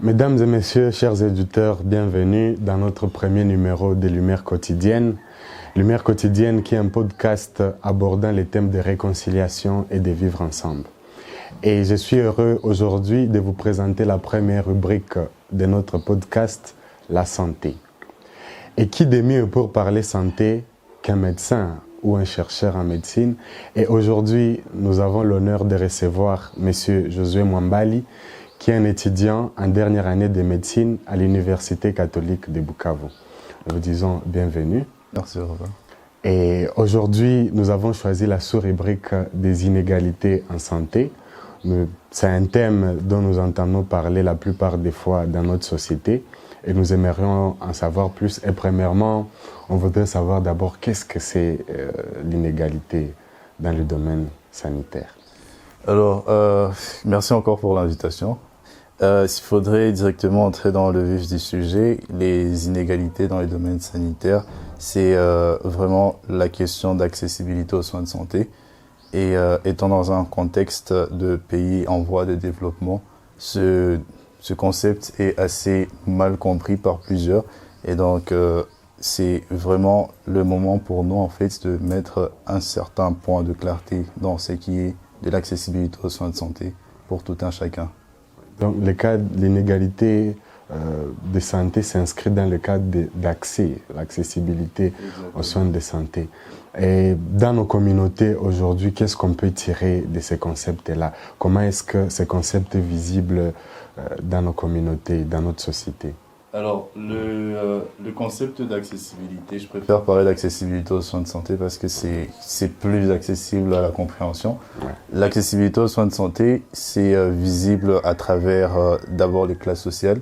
Mesdames et messieurs, chers éditeurs, bienvenue dans notre premier numéro de Lumière quotidienne. Lumière quotidienne qui est un podcast abordant les thèmes de réconciliation et de vivre ensemble. Et je suis heureux aujourd'hui de vous présenter la première rubrique de notre podcast, la santé. Et qui de mieux pour parler santé qu'un médecin ou un chercheur en médecine. Et aujourd'hui, nous avons l'honneur de recevoir M. Josué Mwambali, qui est un étudiant en dernière année de médecine à l'Université catholique de Bukavu. Nous vous disons bienvenue. Merci, Robin. Et aujourd'hui, nous avons choisi la sous-rubrique des inégalités en santé. C'est un thème dont nous entendons parler la plupart des fois dans notre société et nous aimerions en savoir plus. Et premièrement, on voudrait savoir d'abord qu'est-ce que c'est l'inégalité dans le domaine sanitaire. Alors, merci encore pour l'invitation. Il faudrait directement entrer dans le vif du sujet. Les inégalités dans les domaines sanitaires, c'est vraiment la question d'accessibilité aux soins de santé. Et étant dans un contexte de pays en voie de développement, ce concept est assez mal compris par plusieurs. Et donc, c'est vraiment le moment pour nous, en fait, de mettre un certain point de clarté dans ce qui est de l'accessibilité aux soins de santé pour tout un chacun. Donc, le cas de l'inégalité de santé s'inscrit dans le cadre d'accès, l'accessibilité aux soins de santé. Et dans nos communautés aujourd'hui, qu'est-ce qu'on peut tirer de ces concepts-là? Comment est-ce que ces concepts sont visibles dans nos communautés, dans notre société? Alors, le concept d'accessibilité, je préfère parler d'accessibilité aux soins de santé parce que c'est plus accessible à la compréhension. Ouais. L'accessibilité aux soins de santé, c'est visible à travers d'abord les classes sociales.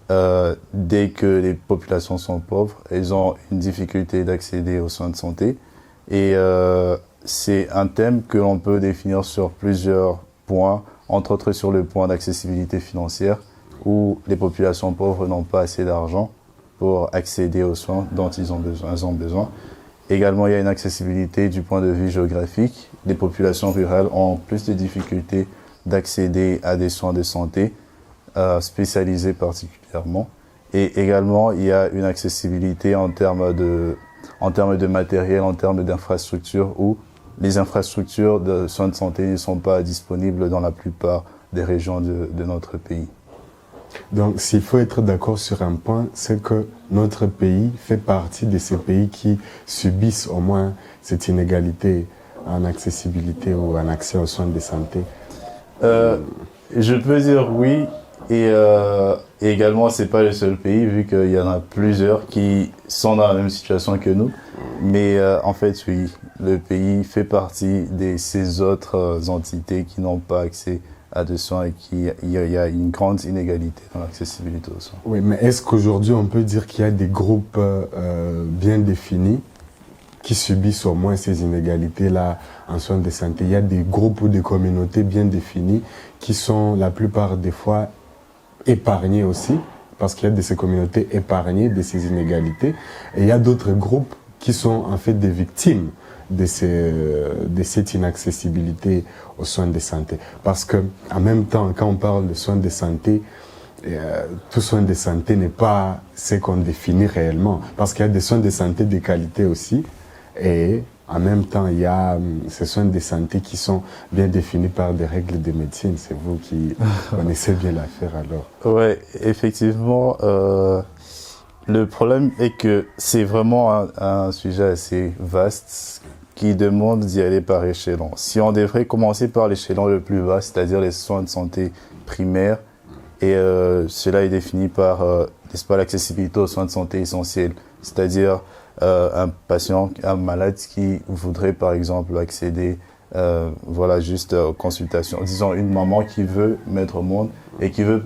Dès que les populations sont pauvres, elles ont une difficulté d'accéder aux soins de santé. Et c'est un thème que l'on peut définir sur plusieurs points, entre autres sur le point d'accessibilité financière, où les populations pauvres n'ont pas assez d'argent pour accéder aux soins dont ils ont besoin. Également, il y a une accessibilité du point de vue géographique. Les populations rurales ont plus de difficultés d'accéder à des soins de santé, spécialisés particulièrement. Et également, il y a une accessibilité en termes de matériel, en termes d'infrastructures, où les infrastructures de soins de santé ne sont pas disponibles dans la plupart des régions de notre pays. Donc, s'il faut être d'accord sur un point, c'est que notre pays fait partie de ces pays qui subissent au moins cette inégalité en accessibilité ou en accès aux soins de santé. Je peux dire oui, et également, c'est pas le seul pays, vu qu'il y en a plusieurs qui sont dans la même situation que nous. Mais en fait, oui, le pays fait partie de ces autres entités qui n'ont pas accès à des soins et qu'il y a une grande inégalité dans l'accessibilité aux soins. Oui, mais est-ce qu'aujourd'hui on peut dire qu'il y a des groupes bien définis qui subissent au moins ces inégalités-là en soins de santé? Il y a des groupes ou des communautés bien définies qui sont la plupart des fois épargnées aussi, parce qu'il y a de ces communautés épargnées de ces inégalités, et il y a d'autres groupes qui sont en fait des victimes de cette inaccessibilité aux soins de santé. Parce que, en même temps, quand on parle de soins de santé, tout soin de santé n'est pas ce qu'on définit réellement. Parce qu'il y a des soins de santé de qualité aussi, et en même temps, il y a ces soins de santé qui sont bien définis par des règles de médecine. C'est vous qui connaissez bien l'affaire alors. Oui, effectivement. Le problème est que c'est vraiment un sujet assez vaste qui demande d'y aller par échelon. Si on devrait commencer par l'échelon le plus bas, c'est-à-dire les soins de santé primaires, et cela est défini par, n'est-ce pas, l'accessibilité aux soins de santé essentiels, c'est-à-dire un patient, un malade qui voudrait par exemple accéder, juste aux consultations. Disons une maman qui veut mettre au monde et qui veut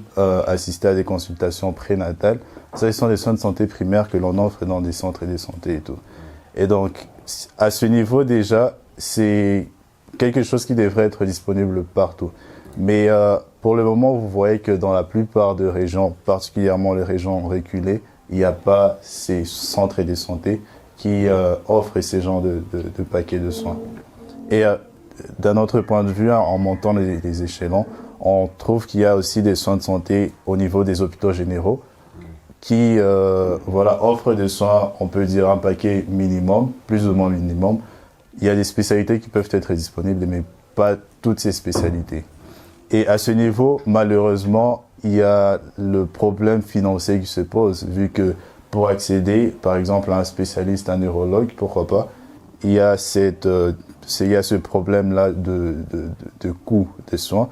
assister à des consultations prénatales. Ça, ce sont des soins de santé primaires que l'on offre dans des centres de santé et tout. Et donc, à ce niveau déjà, c'est quelque chose qui devrait être disponible partout. Mais pour le moment, vous voyez que dans la plupart des régions, particulièrement les régions reculées, il n'y a pas ces centres de santé qui offrent ces genres de paquets de soins. Et d'un autre point de vue, en montant les échelons, on trouve qu'il y a aussi des soins de santé au niveau des hôpitaux généraux qui offrent des soins, on peut dire un paquet minimum, plus ou moins minimum. Il y a des spécialités qui peuvent être disponibles, mais pas toutes ces spécialités. Et à ce niveau, malheureusement, il y a le problème financier qui se pose, vu que pour accéder, par exemple, à un spécialiste, un neurologue, pourquoi pas, il y a ce problème-là de coût des soins.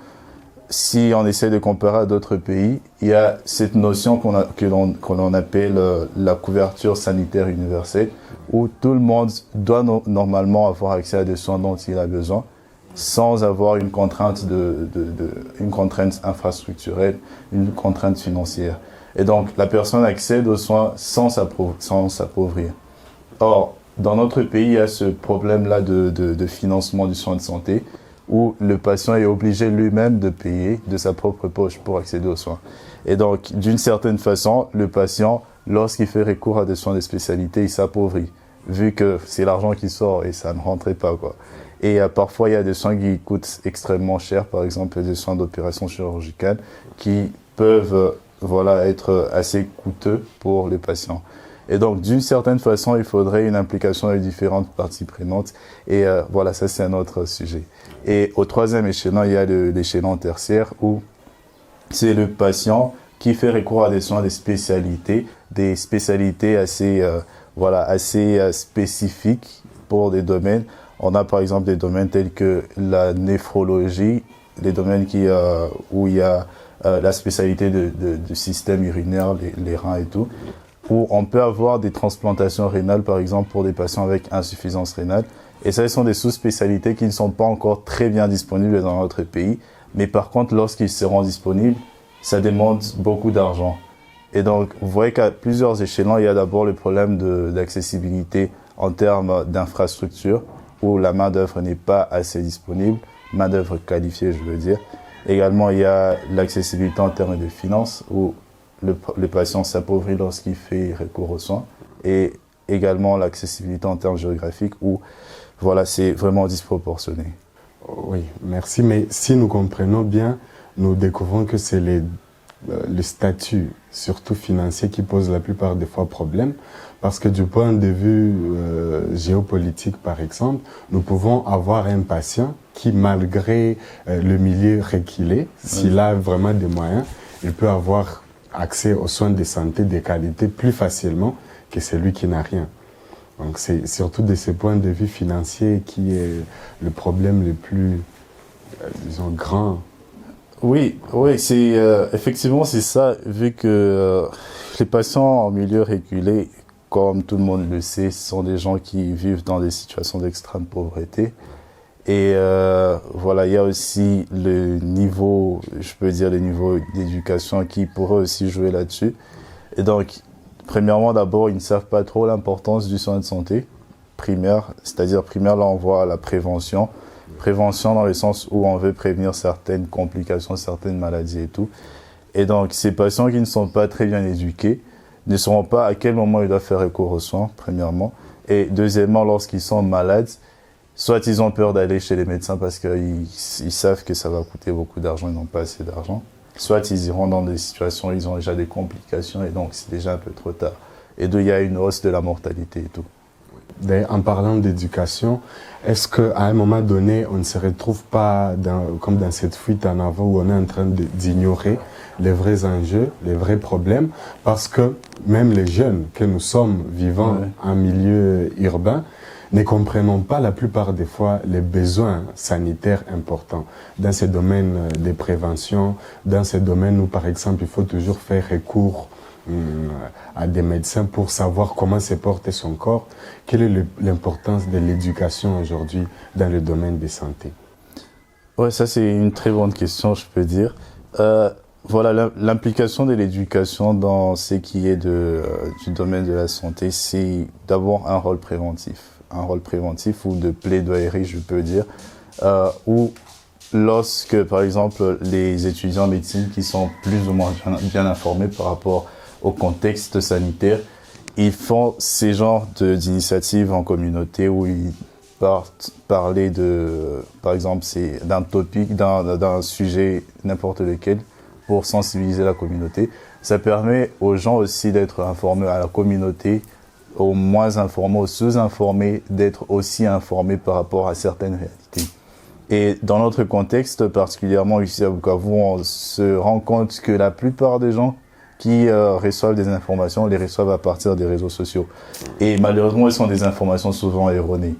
Si on essaie de comparer à d'autres pays, il y a cette notion que l'on appelle la couverture sanitaire universelle, où tout le monde doit normalement avoir accès à des soins dont il a besoin, sans avoir une contrainte une contrainte infrastructurelle, une contrainte financière. Et donc, la personne accède aux soins sans s'appauvrir. Or, dans notre pays, il y a ce problème-là de financement du soin de santé, où le patient est obligé lui-même de payer de sa propre poche pour accéder aux soins. Et donc, d'une certaine façon, le patient, lorsqu'il fait recours à des soins de spécialité, il s'appauvrit, vu que c'est l'argent qui sort et ça ne rentrait pas, quoi. Et parfois, il y a des soins qui coûtent extrêmement cher, par exemple des soins d'opération chirurgicale, qui peuvent être assez coûteux pour les patients. Et donc, d'une certaine façon, il faudrait une implication avec différentes parties prenantes. Et ça, c'est un autre sujet. Et au troisième échelon, il y a l'échelon tertiaire, où c'est le patient qui fait recours à des soins de spécialité, des spécialités assez spécifiques pour des domaines. On a par exemple des domaines tels que la néphrologie, les domaines où il y a la spécialité du système urinaire, les reins et tout, où on peut avoir des transplantations rénales, par exemple, pour des patients avec insuffisance rénale. Et ça, ce sont des sous-spécialités qui ne sont pas encore très bien disponibles dans notre pays. Mais par contre, lorsqu'ils seront disponibles, ça demande beaucoup d'argent. Et donc, vous voyez qu'à plusieurs échelons, il y a d'abord le problème d'accessibilité en termes d'infrastructure, où la main-d'œuvre n'est pas assez disponible, main-d'œuvre qualifiée, je veux dire. Également, il y a l'accessibilité en termes de finances, où le patient s'appauvrit lorsqu'il fait recours aux soins. Et également l'accessibilité en termes géographiques, où c'est vraiment disproportionné. Oui, merci. Mais si nous comprenons bien, nous découvrons que c'est le statut, surtout financier, qui pose la plupart des fois problème. Parce que du point de vue géopolitique, par exemple, nous pouvons avoir un patient qui, malgré le milieu reculé, s'il a vraiment des moyens, il peut avoir accès aux soins de santé de qualité plus facilement que celui qui n'a rien. Donc c'est surtout de ce point de vue financier qui est le problème le plus, grand. Oui, effectivement c'est ça, vu que les patients en milieu reculé, comme tout le monde le sait, sont des gens qui vivent dans des situations d'extrême pauvreté. Et il y a aussi le niveau d'éducation qui pourrait aussi jouer là-dessus. Et donc, premièrement, d'abord, ils ne savent pas trop l'importance du soin de santé primaire. C'est-à-dire, primaire, là, on voit la prévention. Prévention dans le sens où on veut prévenir certaines complications, certaines maladies et tout. Et donc, ces patients qui ne sont pas très bien éduqués ne sauront pas à quel moment ils doivent faire recours aux soins, premièrement. Et deuxièmement, lorsqu'ils sont malades, soit ils ont peur d'aller chez les médecins parce qu'ils savent que ça va coûter beaucoup d'argent, ils n'ont pas assez d'argent. Soit ils iront dans des situations où ils ont déjà des complications et donc c'est déjà un peu trop tard. Et d'où il y a une hausse de la mortalité et tout. D'ailleurs, en parlant d'éducation, est-ce qu'à un moment donné, on ne se retrouve pas comme dans cette fuite en avant où on est en train d'ignorer les vrais enjeux, les vrais problèmes, parce que même les jeunes que nous sommes vivant en milieu urbain, ne comprenons pas la plupart des fois les besoins sanitaires importants dans ces domaines de prévention, dans ces domaines où par exemple il faut toujours faire recours à des médecins pour savoir comment se porte son corps. Quelle est l'importance de l'éducation aujourd'hui dans le domaine de santé? Ouais, ça c'est une très bonne question, je peux dire. L'implication de l'éducation dans ce qui est du domaine de la santé, c'est d'abord un rôle préventif ou de plaidoyerie, je peux dire, où lorsque, par exemple, les étudiants en médecine qui sont plus ou moins bien informés par rapport au contexte sanitaire, ils font ces genres d'initiatives en communauté où parler de, par exemple, d'un topic, d'un sujet, n'importe lequel, pour sensibiliser la communauté. Ça permet aux gens aussi d'être informés, à la communauté, aux moins informés, aux sous-informés, d'être aussi informés par rapport à certaines réalités. Et dans notre contexte, particulièrement ici à Bukavu, on se rend compte que la plupart des gens qui reçoivent des informations, les reçoivent à partir des réseaux sociaux. Et malheureusement, elles sont des informations souvent erronées.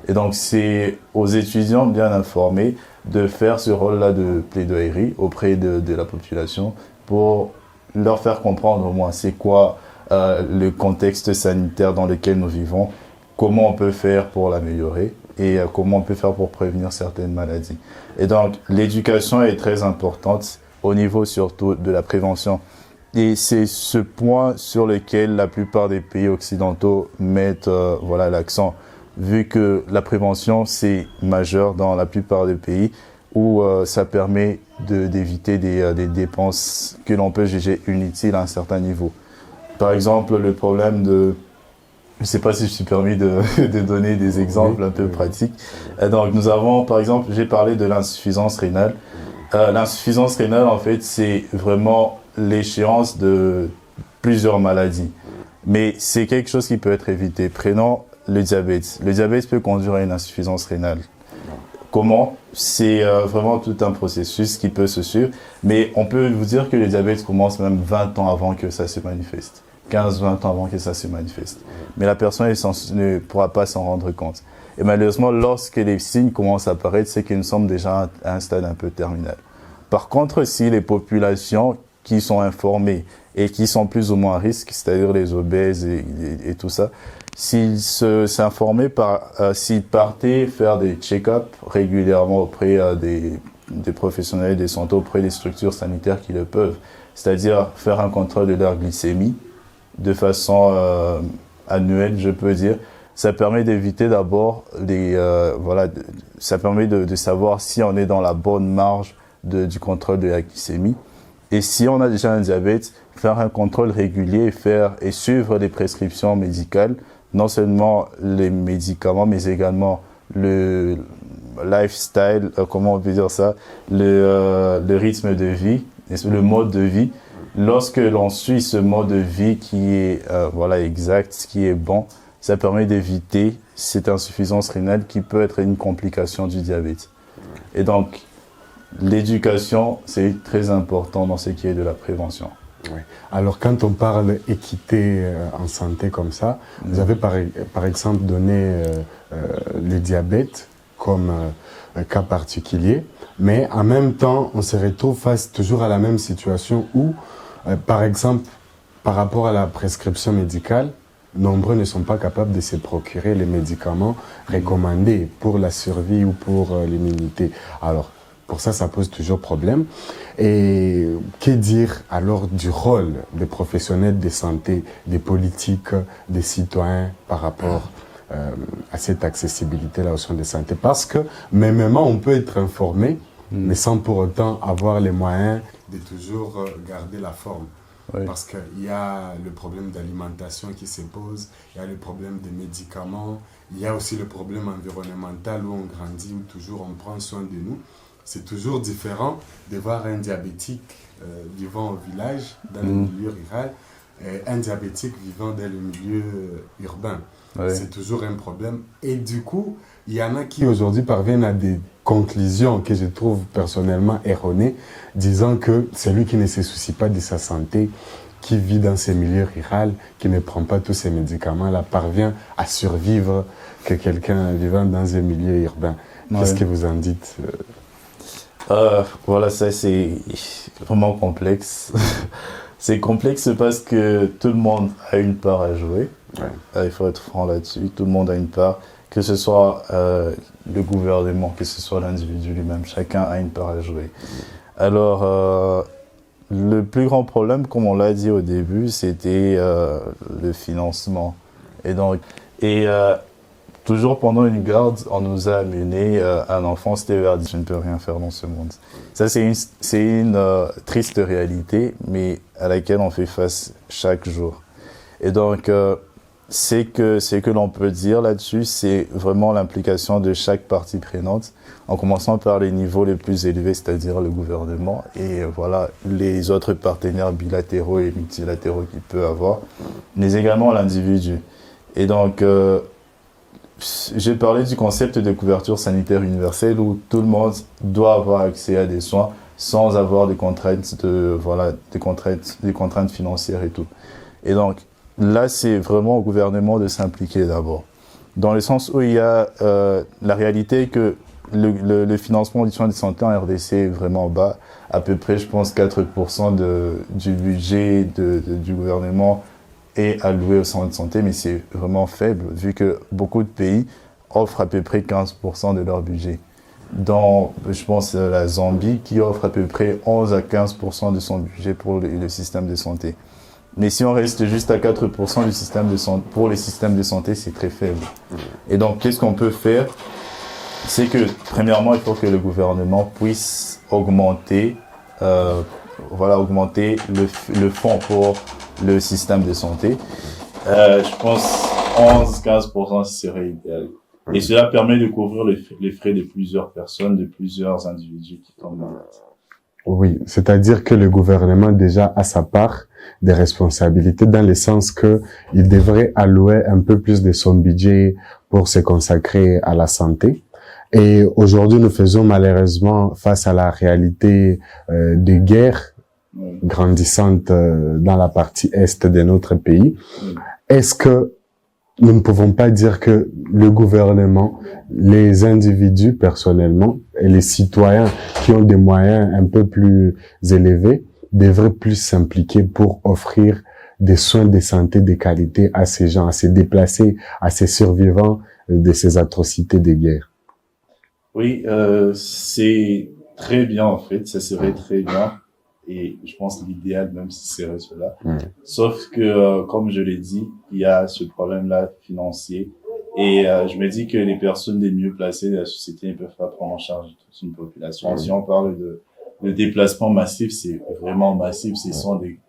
Et donc, c'est aux étudiants bien informés de faire ce rôle-là de plaidoyerie auprès de la population pour leur faire comprendre au moins c'est quoi le contexte sanitaire dans lequel nous vivons, comment on peut faire pour l'améliorer et comment on peut faire pour prévenir certaines maladies. Et donc, l'éducation est très importante au niveau surtout de la prévention. Et c'est ce point sur lequel la plupart des pays occidentaux mettent voilà, l'accent, vu que la prévention, c'est majeur dans la plupart des pays où ça permet d'éviter des dépenses que l'on peut juger inutiles à un certain niveau. Par exemple, le problème de... Je ne sais pas si je suis permis de donner des exemples un peu pratiques. Donc, nous avons, par exemple, j'ai parlé de l'insuffisance rénale. L'insuffisance rénale, en fait, c'est vraiment l'échéance de plusieurs maladies. Mais c'est quelque chose qui peut être évité. Prenons le diabète. Le diabète peut conduire à une insuffisance rénale. Comment? C'est vraiment tout un processus qui peut se suivre. Mais on peut vous dire que le diabète commence même 20 ans avant que ça se manifeste. 15-20 ans avant que ça se manifeste. Mais la personne ne pourra pas s'en rendre compte. Et malheureusement, lorsque les signes commencent à apparaître, c'est que nous sommes déjà à un stade un peu terminal. Par contre, si les populations qui sont informées et qui sont plus ou moins à risque, c'est-à-dire les obèses et tout ça, s'ils s'informaient, s'ils partaient faire des check-up régulièrement auprès des professionnels de santé, auprès des structures sanitaires qui le peuvent, c'est-à-dire faire un contrôle de leur glycémie de façon annuelle, je peux dire, ça permet d'éviter d'abord ça permet de savoir si on est dans la bonne marge du contrôle de la glycémie. Et si on a déjà un diabète, faire un contrôle régulier et suivre les prescriptions médicales, non seulement les médicaments, mais également le lifestyle, comment on peut dire ça, le rythme de vie, le mode de vie. Lorsque l'on suit ce mode de vie qui est exact, qui est bon, ça permet d'éviter cette insuffisance rénale qui peut être une complication du diabète. Et donc, l'éducation, c'est très important dans ce qui est de la prévention. Oui. Alors, quand on parle équité en santé comme ça, vous avez par exemple donné le diabète comme cas particulier, mais en même temps, on se retrouve face toujours à la même situation où, par exemple, par rapport à la prescription médicale, nombreux ne sont pas capables de se procurer les médicaments recommandés pour la survie ou pour l'immunité. Alors, pour ça, ça pose toujours problème. Et que dire alors du rôle des professionnels de santé, des politiques, des citoyens par rapport à cette accessibilité-là aux soins de santé? Parce que mêmement, on peut être informé, mais sans pour autant avoir les moyens de toujours garder la forme. Oui. Parce qu'il y a le problème d'alimentation qui se pose, il y a le problème des médicaments, il y a aussi le problème environnemental où on grandit, où toujours on prend soin de nous. C'est toujours différent de voir un diabétique vivant au village, dans le milieu rural, et un diabétique vivant dans le milieu urbain. Ouais. C'est toujours un problème. Et du coup, il y en a qui aujourd'hui parviennent à des conclusions que je trouve personnellement erronées, disant que celui qui ne se soucie pas de sa santé, qui vit dans ces milieux ruraux, qui ne prend pas tous ces médicaments-là, parvient à survivre que quelqu'un vivant dans un milieu urbain. Ouais. Qu'est-ce que vous en dites Voilà, ça c'est vraiment complexe. C'est complexe parce que tout le monde a une part à jouer. Ouais. Il faut être franc là-dessus. Tout le monde a une part, que ce soit le gouvernement, que ce soit l'individu lui-même. Chacun a une part à jouer. Alors, le plus grand problème, comme on l'a dit au début, c'était le financement. Et toujours pendant une garde, on nous a amené un enfant, c'était vers je ne peux rien faire dans ce monde. Ça, c'est une triste réalité, mais à laquelle on fait face chaque jour. Et donc, c'est que l'on peut dire là-dessus, c'est vraiment l'implication de chaque partie prenante, en commençant par les niveaux les plus élevés, c'est-à-dire le gouvernement, et voilà, les autres partenaires bilatéraux et multilatéraux qu'il peut avoir, mais également l'individu. Et donc, j'ai parlé du concept de couverture sanitaire universelle où tout le monde doit avoir accès à des soins sans avoir des contraintes des contraintes financières et tout. Et donc, là, c'est vraiment au gouvernement de s'impliquer d'abord. Dans le sens où il y a la réalité que le financement des soins de santé en RDC est vraiment bas. À peu près, je pense, 4% du budget du gouvernement est alloué aux soins de santé, mais c'est vraiment faible, vu que beaucoup de pays offrent à peu près 15% de leur budget. Dans, je pense, la Zambie, qui offre à peu près 11 à 15% de son budget pour le système de santé. Mais si on reste juste à 4% du système de santé, pour les systèmes de santé, c'est très faible. Et donc, qu'est-ce qu'on peut faire? C'est que, premièrement, il faut que le gouvernement puisse augmenter le fonds pour le système de santé. Je pense 11-15% serait idéal. Et cela permet de couvrir les frais de plusieurs personnes, de plusieurs individus qui tombent malades. Oui, c'est-à-dire que le gouvernement déjà a sa part des responsabilités dans le sens que il devrait allouer un peu plus de son budget pour se consacrer à la santé. Et aujourd'hui, nous faisons malheureusement face à la réalité de guerre grandissante dans la partie est de notre pays. Est-ce que nous ne pouvons pas dire que le gouvernement, les individus personnellement et les citoyens qui ont des moyens un peu plus élevés devraient plus s'impliquer pour offrir des soins de santé de qualité à ces gens, à ces déplacés, à ces survivants de ces atrocités de guerre? Oui, c'est très bien en fait, ça serait très bien. Et je pense l'idéal même si c'est cela. Sauf que, comme je l'ai dit, il y a ce problème-là financier. Et je me dis que les personnes les mieux placées de la société ne peuvent pas prendre en charge toute une population. Si on parle de déplacement massif, c'est vraiment massif. Ce sont des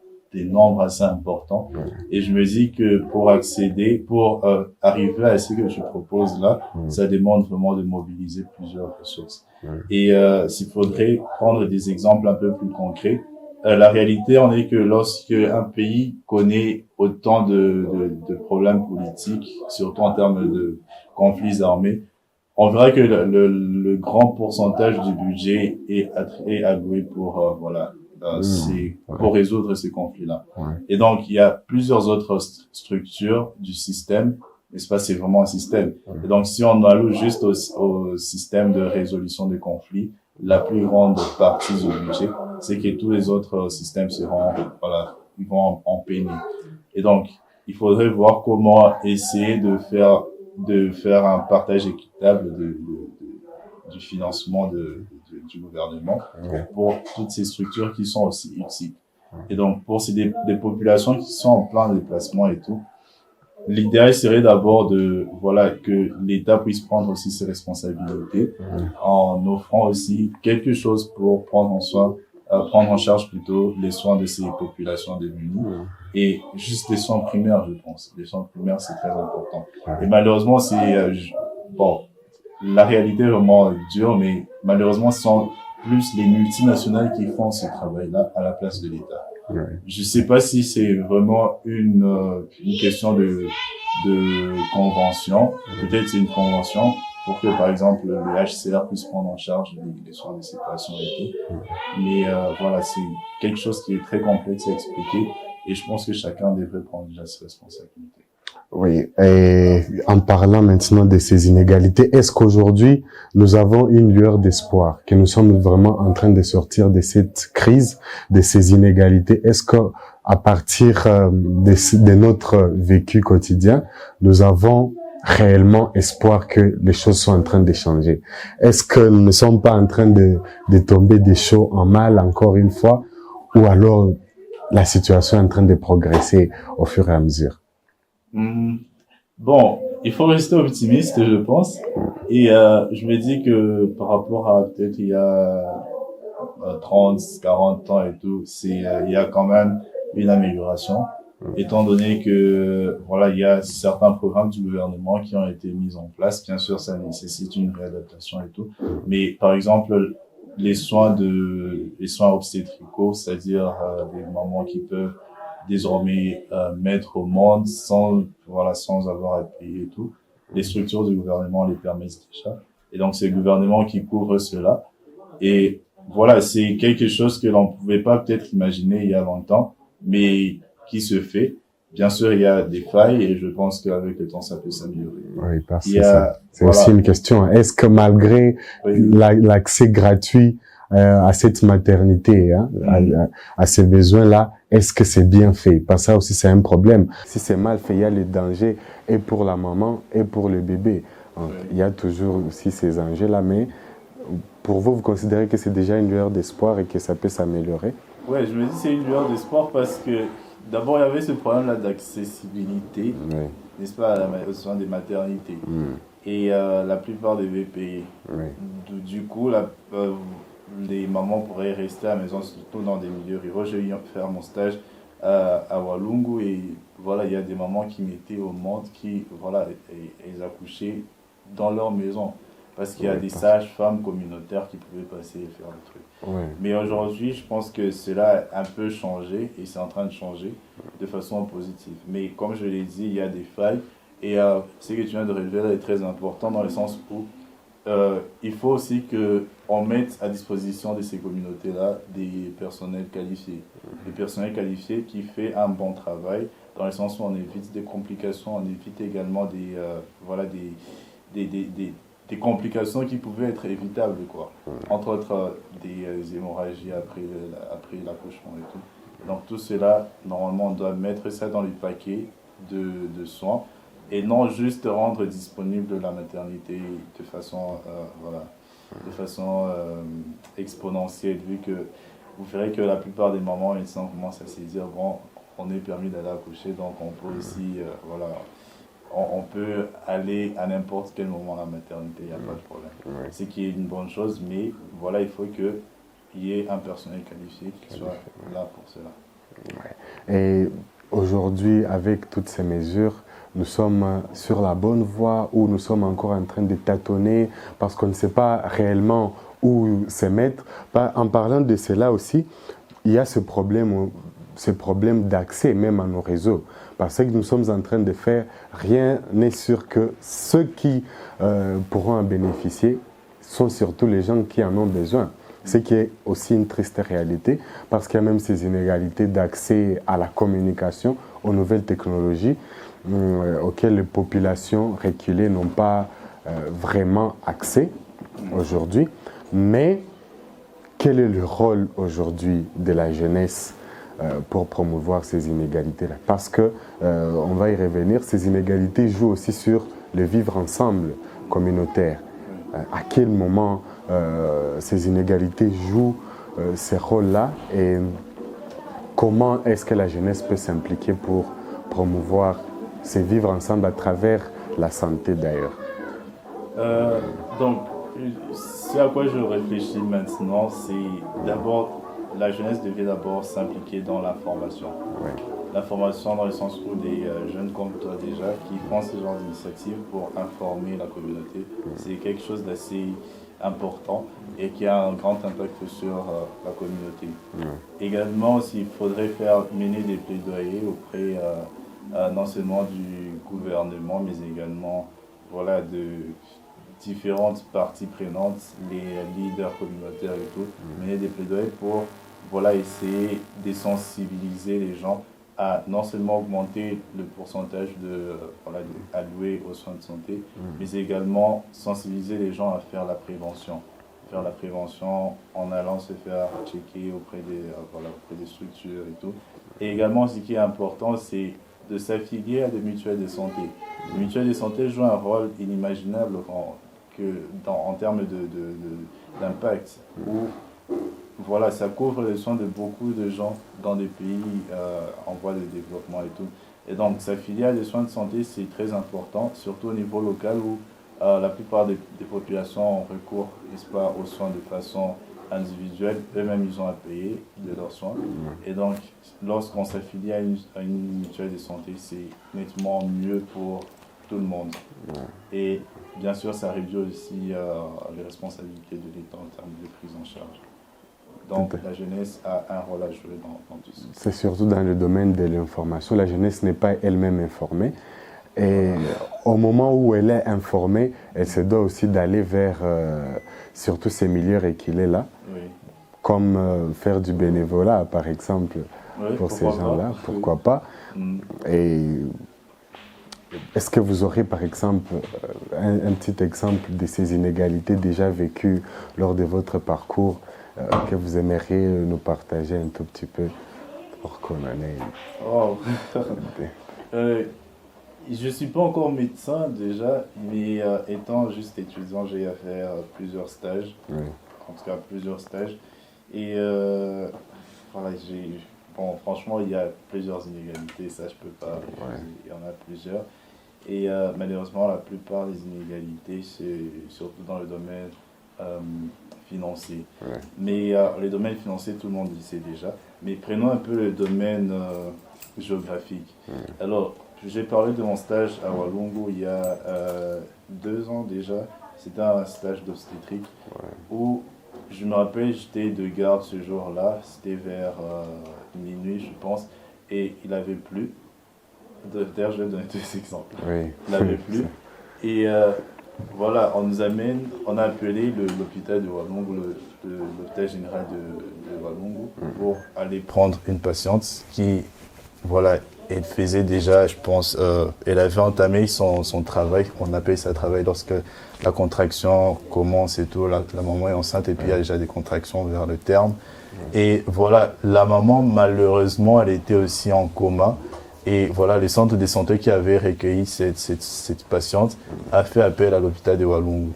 nombres assez importants. Et je me dis que pour arriver à ce que je propose là, ça demande vraiment de mobiliser plusieurs ressources. Et s'il faudrait prendre des exemples un peu plus concrets, la réalité en est que lorsque un pays connaît autant de problèmes politiques, surtout en termes de conflits armés, on verra que le grand pourcentage du budget est alloué pour pour résoudre ces conflits-là. Et donc il y a plusieurs autres structures du système, mais c'est vraiment un système. Et donc si on alloue juste au système de résolution des conflits, la plus grande partie du budget, c'est que tous les autres systèmes ils vont en peiner. Et donc, il faudrait voir comment essayer de faire un partage équitable du financement du gouvernement pour toutes ces structures qui sont aussi utiles. Et donc, pour des populations qui sont en plein déplacement et tout, l'idéal serait d'abord que l'État puisse prendre aussi ses responsabilités en offrant aussi quelque chose pour prendre en charge plutôt les soins de ces populations démunies et juste les soins primaires, je pense. Les soins primaires, c'est très important. Et malheureusement, la réalité est vraiment dure, mais malheureusement, ce sont plus les multinationales qui font ce travail-là à la place de l'État. Je sais pas si c'est vraiment une question de convention. Peut-être c'est une convention pour que, par exemple, le HCR puisse prendre en charge les soins de séparation et tout. Mais c'est quelque chose qui est très complexe à expliquer et je pense que chacun devrait prendre déjà ses responsabilités. Oui, et en parlant maintenant de ces inégalités, est-ce qu'aujourd'hui, nous avons une lueur d'espoir, que nous sommes vraiment en train de sortir de cette crise, de ces inégalités? Est-ce que, à partir de notre vécu quotidien, nous avons réellement espoir que les choses sont en train de changer? Est-ce que nous ne sommes pas en train de tomber des choses en mal encore une fois, ou alors la situation est en train de progresser au fur et à mesure? Bon, il faut rester optimiste, je pense. Et je me dis que par rapport à peut-être il y a 30, 40 ans et tout, il y a quand même une amélioration. étant donné que voilà, il y a certains programmes du gouvernement qui ont été mis en place. Bien sûr, ça nécessite une réadaptation et tout, mais par exemple les soins obstétricaux, c'est-à-dire des mamans qui peuvent désormais mettre au monde sans avoir à payer et tout. Les structures du gouvernement les permettent déjà, et donc c'est le gouvernement qui couvre cela. Et voilà, c'est quelque chose que l'on pouvait pas peut-être imaginer il y a longtemps, mais qui se fait. Bien sûr, il y a des failles et je pense qu'avec le temps, ça peut s'améliorer. Oui, parce Il que y a, c'est voilà, aussi une question. Est-ce que malgré oui, l'accès gratuit à cette maternité, hein, à ces besoins-là, est-ce que c'est bien fait? Parce que ça aussi, c'est un problème. Si c'est mal fait, il y a les dangers et pour la maman et pour le bébé. Donc, oui. il y a toujours aussi ces enjeux-là, mais pour vous, vous considérez que c'est déjà une lueur d'espoir et que ça peut s'améliorer? Ouais, je me dis c'est une lueur d'espoir parce que d'abord il y avait ce problème-là d'accessibilité, Oui. n'est-ce pas, aux soins des maternités. Mm. Et la plupart devaient payer. Oui. Du coup, les mamans pourraient rester à la maison, surtout dans des milieux ruraux. J'ai eu faire mon stage à Walungu et voilà, il y a des mamans qui mettaient au monde, qui, voilà, elles accouchaient dans leur maison. Parce qu'il y a Oui, des parce- sages-femmes communautaires qui pouvaient passer et faire le truc. Oui. Mais aujourd'hui, je pense que cela a un peu changé et c'est en train de changer de façon positive. Mais comme je l'ai dit, il y a des failles et ce que tu viens de révéler est très important dans le sens où il faut aussi qu'on mette à disposition de ces communautés-là des personnels qualifiés. Des personnels qualifiés qui font un bon travail dans le sens où on évite des complications, on évite également voilà, des complications qui pouvaient être évitables, quoi. Entre autres, des hémorragies après l'accouchement et tout. Donc tout cela, normalement, on doit mettre ça dans les paquets de soins et non juste rendre disponible la maternité de façon, voilà, de façon exponentielle, vu que vous verrez que la plupart des mamans, ils commencent à se dire, bon, on est permis d'aller accoucher, donc on peut aussi, voilà, on peut aller à n'importe quel moment à la maternité, il n'y a pas de problème. Oui. Ce qui est une bonne chose, mais voilà, il faut qu'il y ait un personnel qualifié qui soit là pour cela. Et aujourd'hui, avec toutes ces mesures, nous sommes sur la bonne voie ou nous sommes encore en train de tâtonner parce qu'on ne sait pas réellement où se mettre. En parlant de cela aussi, il y a ce problème d'accès même à nos réseaux. Parce que nous sommes en train de faire, rien n'est sûr que ceux qui pourront en bénéficier sont surtout les gens qui en ont besoin. Ce qui est aussi une triste réalité, parce qu'il y a même ces inégalités d'accès à la communication, aux nouvelles technologies, auxquelles les populations reculées n'ont pas vraiment accès aujourd'hui. Mais quel est le rôle aujourd'hui de la jeunesse pour promouvoir ces inégalités-là? Parce que, on va y revenir, ces inégalités jouent aussi sur le vivre ensemble communautaire. À quel moment ces inégalités jouent ces rôles-là et comment est-ce que la jeunesse peut s'impliquer pour promouvoir ces vivre ensemble à travers la santé d'ailleurs? Donc, ce à quoi je réfléchis maintenant, c'est d'abord, la jeunesse devait d'abord s'impliquer dans la formation. Oui. La formation dans le sens où des jeunes comme toi déjà qui font ce genre d'initiative pour informer la communauté, c'est quelque chose d'assez important et qui a un grand impact sur la communauté. Également, il faudrait mener des plaidoyers auprès non seulement du gouvernement, mais également voilà, de différentes parties prenantes, les leaders communautaires et tout, mener des plaidoyers pour voilà, essayer de sensibiliser les gens à non seulement augmenter le pourcentage voilà, alloué aux soins de santé, mais également sensibiliser les gens à faire la prévention. Faire la prévention en allant se faire checker voilà, auprès des structures et tout. Et également, ce qui est important, c'est de s'affilier à des mutuelles de santé. Les mutuelles de santé jouent un rôle inimaginable en termes d'impact, où voilà, ça couvre les soins de beaucoup de gens dans des pays en voie de développement et tout. Et donc, s'affilier à des soins de santé, c'est très important, surtout au niveau local où la plupart des populations ont recours, n'est-ce pas, aux soins de façon individuels, eux-mêmes ils ont à payer de leurs soins. Et donc, lorsqu'on s'affilie à une mutuelle de santé, c'est nettement mieux pour tout le monde. Et bien sûr, ça réduit aussi les responsabilités de l'État en termes de prise en charge. Donc la jeunesse a un rôle à jouer dans tout ça. C'est surtout dans le domaine de l'information. La jeunesse n'est pas elle-même informée. Et au moment où elle est informée, elle se doit aussi d'aller vers surtout ces milieux reculés là, comme faire du bénévolat par exemple, pour ces gens-là, pourquoi pas. Et est-ce que vous aurez par exemple un petit exemple de ces inégalités déjà vécues lors de votre parcours que vous aimeriez nous partager un tout petit peu pour qu'on en ait je ne suis pas encore médecin déjà, mais étant juste étudiant, j'ai à faire plusieurs stages, en tout cas plusieurs stages. Et voilà, bon, franchement, il y a plusieurs inégalités, ça je peux pas, il y en a plusieurs. Et malheureusement, la plupart des inégalités, c'est surtout dans le domaine financier. Mais le domaine financier, tout le monde le sait déjà. Mais prenons un peu le domaine géographique. Alors, j'ai parlé de mon stage à Walungu il y a 2 ans déjà. C'était un stage d'obstétrique où je me rappelle, j'étais de garde ce jour-là. C'était vers minuit, je pense, et il avait plu. D'ailleurs, je vais donner 2 exemples. Il avait plu. Et voilà, on a appelé l'hôpital de Walungu, l'hôpital général de Walungu, pour aller prendre une patiente qui, voilà, elle faisait déjà, je pense, elle avait entamé son travail, on appelle ça travail lorsque la contraction commence et tout, la maman est enceinte et puis il y a déjà des contractions vers le terme. Et voilà, la maman, malheureusement, elle était aussi en coma. Et voilà, le centre de santé qui avait recueilli cette patiente a fait appel à l'hôpital de Walungu.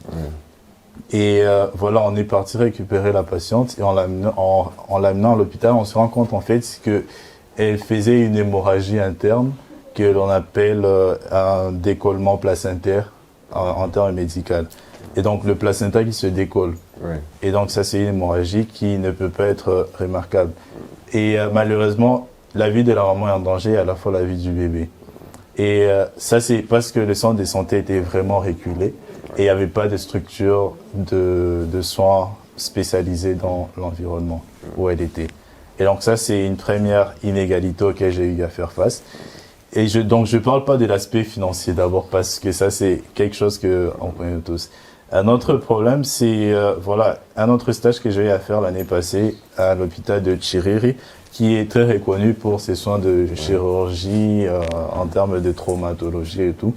Et voilà, on est parti récupérer la patiente et en l'amenant à l'hôpital, on se rend compte en fait qu'elle faisait une hémorragie interne que l'on appelle un décollement placentaire en termes médicaux. Et donc le placenta qui se décolle. Et donc ça, c'est une hémorragie qui ne peut pas être remarquable. Et malheureusement, la vie de la maman est en danger et à la fois la vie du bébé. Et ça, c'est parce que le centre de santé était vraiment reculé et il n'y avait pas de structure de soins spécialisés dans l'environnement où elle était. Et donc ça, c'est une première inégalité auquel j'ai eu à faire face. Et donc je ne parle pas de l'aspect financier d'abord parce que ça, c'est quelque chose qu'on connaît tous. Un autre problème, c'est voilà, un autre stage que j'ai eu à faire l'année passée à l'hôpital de Chiriri, qui est très reconnu pour ses soins de chirurgie en termes de traumatologie et tout.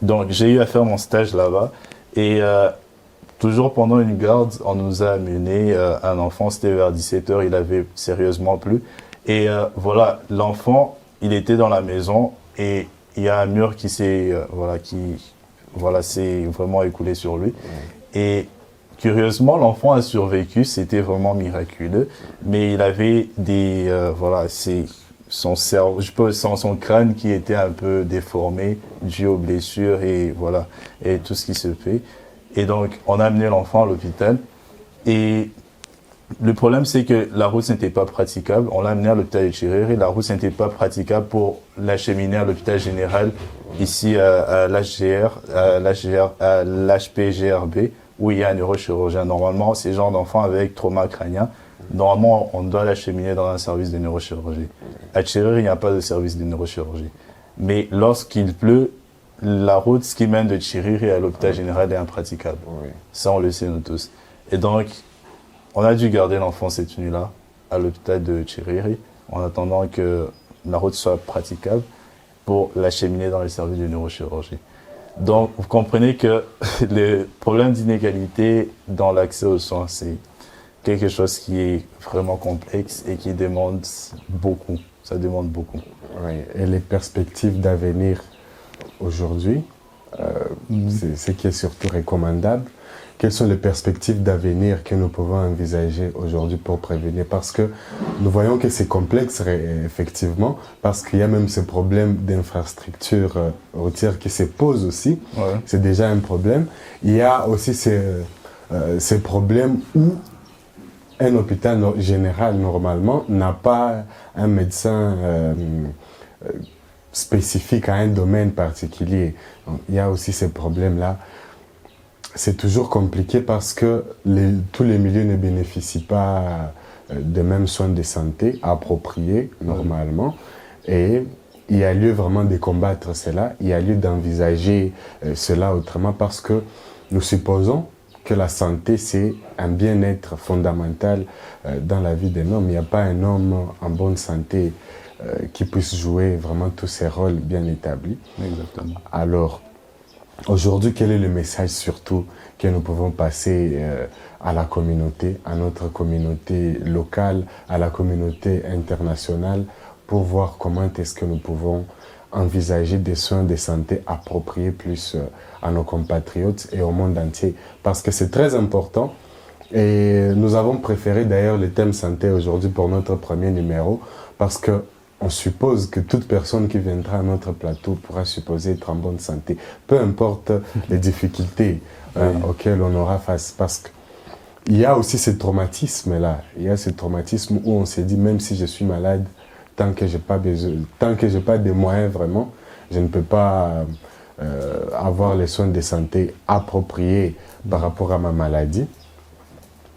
Donc j'ai eu à faire mon stage là-bas et toujours pendant une garde, on nous a amené un enfant, c'était vers 17h, il avait sérieusement plu. Et voilà, l'enfant, il était dans la maison et il y a un mur qui s'est s'est vraiment écoulé sur lui. Et curieusement, l'enfant a survécu, c'était vraiment miraculeux, mais il avait son cerveau, son crâne qui était un peu déformé dû aux blessures et voilà, et tout ce qui se fait. Et donc, on a amené l'enfant à l'hôpital et le problème, c'est que la route n'était pas praticable. On l'a amené à l'hôpital de Chiriri, la route n'était pas praticable pour l'acheminer à l'hôpital général, ici à l'HPGRB, où il y a un neurochirurgien. Normalement, ces genres d'enfants avec trauma crânien, normalement, on doit l'acheminer dans un service de neurochirurgie. À Chiriri, il n'y a pas de service de neurochirurgie. Mais lorsqu'il pleut, la route qui mène de Chiriri à l'hôpital général est impraticable. Ça, on le sait nous tous. Et donc, on a dû garder l'enfant cette nuit-là à l'hôpital de Chiriri en attendant que la route soit praticable pour l'acheminer dans les services de neurochirurgie. Donc, vous comprenez que le problème d'inégalité dans l'accès aux soins, c'est quelque chose qui est vraiment complexe et qui demande beaucoup. Ça demande beaucoup. Oui, et les perspectives d'avenir aujourd'hui, c'est ce qui est surtout recommandable. Quelles sont les perspectives d'avenir que nous pouvons envisager aujourd'hui pour prévenir? Parce que nous voyons que c'est complexe, effectivement, parce qu'il y a même ce problème d'infrastructure routière qui se pose aussi. C'est déjà un problème. Il y a aussi ces problèmes où un hôpital général, normalement, n'a pas un médecin spécifique à un domaine particulier. Donc, il y a aussi ces problèmes-là. C'est toujours compliqué parce que tous les milieux ne bénéficient pas des mêmes soins de santé appropriés, normalement. Et il y a lieu vraiment de combattre cela. Il y a lieu d'envisager cela autrement parce que nous supposons que la santé, c'est un bien-être fondamental dans la vie d'un homme. Il n'y a pas un homme en bonne santé qui puisse jouer vraiment tous ses rôles bien établis. Exactement. Alors, aujourd'hui, quel est le message surtout que nous pouvons passer à la communauté, à notre communauté locale, à la communauté internationale, pour voir comment est-ce que nous pouvons envisager des soins de santé appropriés plus à nos compatriotes et au monde entier. Parce que c'est très important. Et nous avons préféré d'ailleurs le thème santé aujourd'hui pour notre premier numéro, parce que on suppose que toute personne qui viendra à notre plateau pourra supposer être en bonne santé, peu importe les difficultés auxquelles on aura face. Parce qu'il y a aussi ce traumatisme-là. Il y a ce traumatisme où on s'est dit, même si je suis malade, tant que je n'ai pas besoin, tant que je n'ai pas de moyens vraiment, je ne peux pas avoir les soins de santé appropriés par rapport à ma maladie.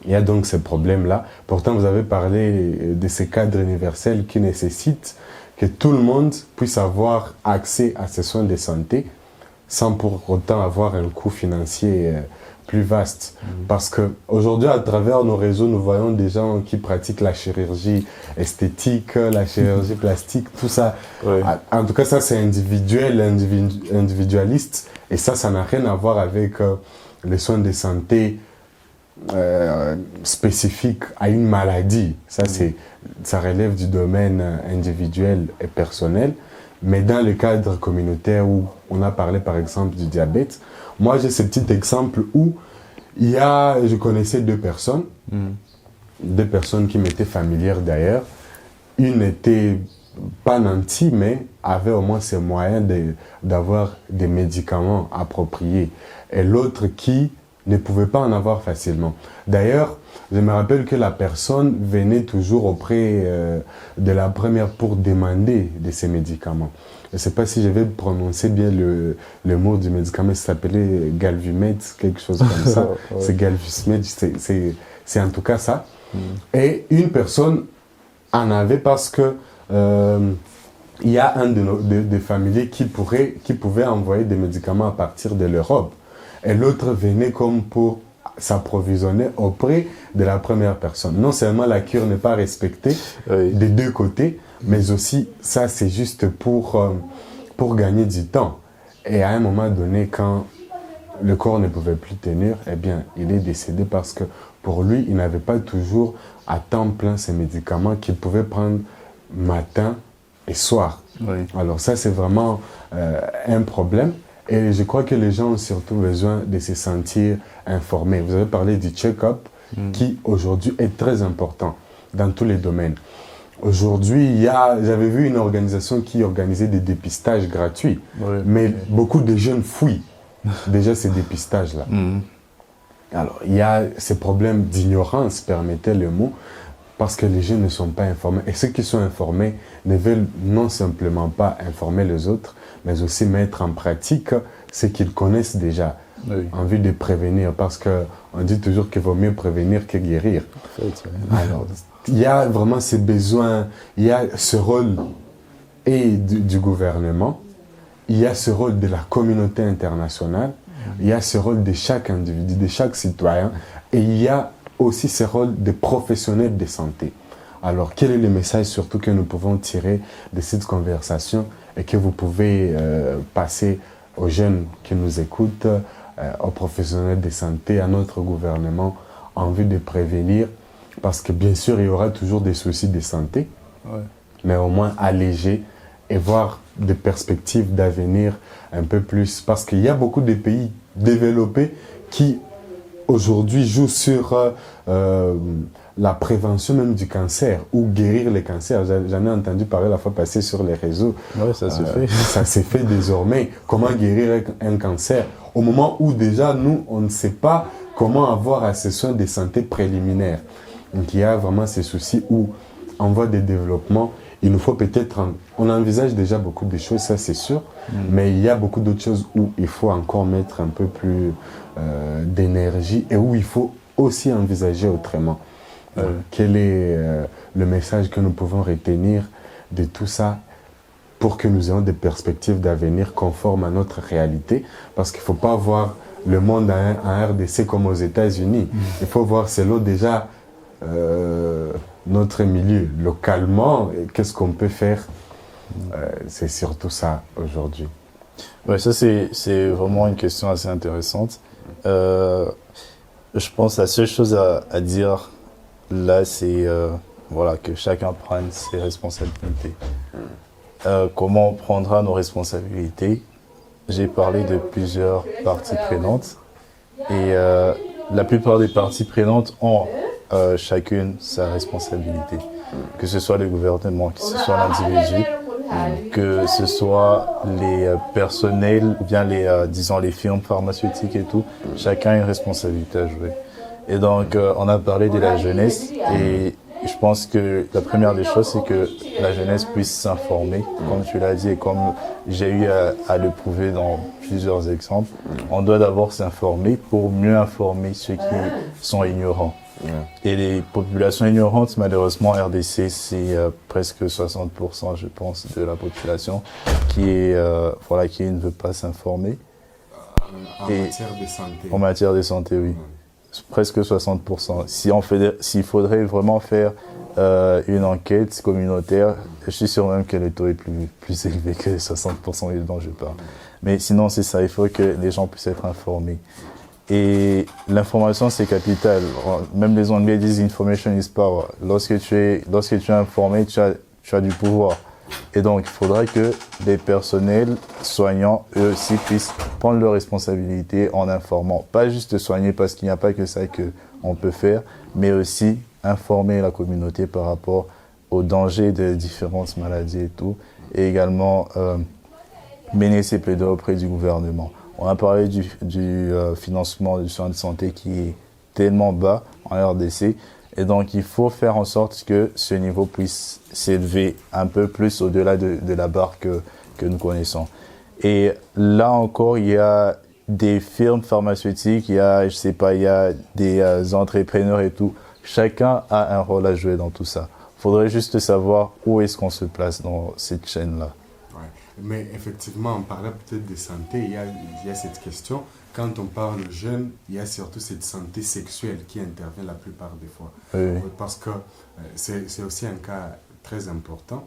Il y a donc ces problèmes-là. Pourtant, vous avez parlé de ces cadres universels qui nécessitent que tout le monde puisse avoir accès à ces soins de santé sans pour autant avoir un coût financier plus vaste. Parce qu'aujourd'hui, à travers nos réseaux, nous voyons des gens qui pratiquent la chirurgie esthétique, la chirurgie plastique, tout ça. Oui. En tout cas, ça, c'est individuel, individualiste. Et ça n'a rien à voir avec les soins de santé spécifiques à une maladie. Ça relève du domaine individuel et personnel. Mais dans le cadre communautaire où on a parlé par exemple du diabète, moi j'ai ce petit exemple où je connaissais deux personnes qui m'étaient familières d'ailleurs. Une n'était pas nantie, mais avait au moins ses moyens d'avoir des médicaments appropriés. Et l'autre qui ne pouvait pas en avoir facilement. D'ailleurs, je me rappelle que la personne venait toujours auprès de la première pour demander de ces médicaments. Je ne sais pas si je vais prononcer bien le mot du médicament, ça s'appelait Galvumed, quelque chose comme ça. Ouais. C'est Galvusmed, c'est en tout cas ça. Et une personne en avait parce que il y a un des familiers qui pouvait envoyer des médicaments à partir de l'Europe. Et l'autre venait comme pour s'approvisionner auprès de la première personne. Non seulement la cure n'est pas respectée des deux côtés, mais aussi ça c'est juste pour gagner du temps. Et à un moment donné, quand le corps ne pouvait plus tenir, eh bien, il est décédé parce que pour lui, il n'avait pas toujours à temps plein ces médicaments qu'il pouvait prendre matin et soir. Oui. Alors ça, c'est vraiment un problème. Et je crois que les gens ont surtout besoin de se sentir informés. Vous avez parlé du check-up qui aujourd'hui est très important dans tous les domaines. Aujourd'hui, j'avais vu une organisation qui organisait des dépistages gratuits, mais beaucoup de jeunes fuient déjà ces dépistages-là. Alors, il y a ces problèmes d'ignorance, permettez le mot, parce que les jeunes ne sont pas informés. Et ceux qui sont informés ne veulent non simplement pas informer les autres, mais aussi mettre en pratique ce qu'ils connaissent déjà, en vue de prévenir. Parce qu'on dit toujours qu'il vaut mieux prévenir que guérir. Alors, il y a vraiment ces besoins, il y a ce rôle et du gouvernement, il y a ce rôle de la communauté internationale, il y a ce rôle de chaque individu, de chaque citoyen, et il y a aussi ce rôle de professionnels de santé. Alors, quel est le message surtout que nous pouvons tirer de cette conversation et que vous pouvez passer aux jeunes qui nous écoutent, aux professionnels de santé, à notre gouvernement, en vue de prévenir? Parce que bien sûr, il y aura toujours des soucis de santé, mais au moins alléger et voir des perspectives d'avenir un peu plus. Parce qu'il y a beaucoup de pays développés qui aujourd'hui jouent sur la prévention même du cancer ou guérir les cancers. J'en ai entendu parler la fois passée sur les réseaux. Oui, ça se fait. Ça s'est fait désormais. Comment guérir un cancer au moment où déjà nous, on ne sait pas comment avoir ces soins de santé préliminaires. Donc il y a vraiment ces soucis où, en voie de développement, il nous faut peut-être, on envisage déjà beaucoup de choses, ça c'est sûr, mais il y a beaucoup d'autres choses où il faut encore mettre un peu plus d'énergie et où il faut aussi envisager autrement. Quel est le message que nous pouvons retenir de tout ça pour que nous ayons des perspectives d'avenir conformes à notre réalité? Parce qu'il ne faut pas voir le monde en RDC comme aux États-Unis. Il faut voir selon déjà notre milieu, localement, qu'est-ce qu'on peut faire. C'est surtout ça aujourd'hui. Ouais, ça c'est vraiment une question assez intéressante. Je pense que la seule chose à dire là, c'est voilà, que chacun prenne ses responsabilités. Comment on prendra nos responsabilités? J'ai parlé de plusieurs parties prenantes et la plupart des parties prenantes ont chacune sa responsabilité. Que ce soit le gouvernement, que ce soit l'individu, que ce soit les personnels, ou bien disons les firmes pharmaceutiques et tout, chacun a une responsabilité à jouer. Et donc, on a parlé de la jeunesse et je pense que la première des choses, c'est que la jeunesse puisse s'informer, comme tu l'as dit et comme j'ai eu à le prouver dans plusieurs exemples. On doit d'abord s'informer pour mieux informer ceux qui sont ignorants. Et les populations ignorantes, malheureusement, RDC, c'est presque 60%, je pense, de la population qui ne veut pas s'informer. En matière de santé. En matière de santé, oui. Presque 60%. S'il faudrait vraiment faire une enquête communautaire, je suis sûr même que le taux est plus élevé que les 60% dont je parle. Mais sinon, c'est ça, il faut que les gens puissent être informés. Et l'information, c'est capital. Même les Anglais disent « information is power ». Lorsque tu es informé, tu as du pouvoir. Et donc, il faudra que les personnels soignants, eux aussi, puissent prendre leurs responsabilités en informant. Pas juste soigner, parce qu'il n'y a pas que ça qu'on peut faire, mais aussi informer la communauté par rapport aux dangers de différentes maladies et tout. Et également, mener ses plaidoyers auprès du gouvernement. On a parlé du financement du soin de santé qui est tellement bas en RDC. Et donc, il faut faire en sorte que ce niveau puisse s'élever un peu plus au-delà de la barre que nous connaissons. Et là encore, il y a des firmes pharmaceutiques, il y a des entrepreneurs et tout. Chacun a un rôle à jouer dans tout ça. Il faudrait juste savoir où est-ce qu'on se place dans cette chaîne-là. Ouais. Mais effectivement, on parlait peut-être de santé, il y a cette question. Quand on parle aux jeunes, il y a surtout cette santé sexuelle qui intervient la plupart des fois. Oui. Parce que c'est aussi un cas très important.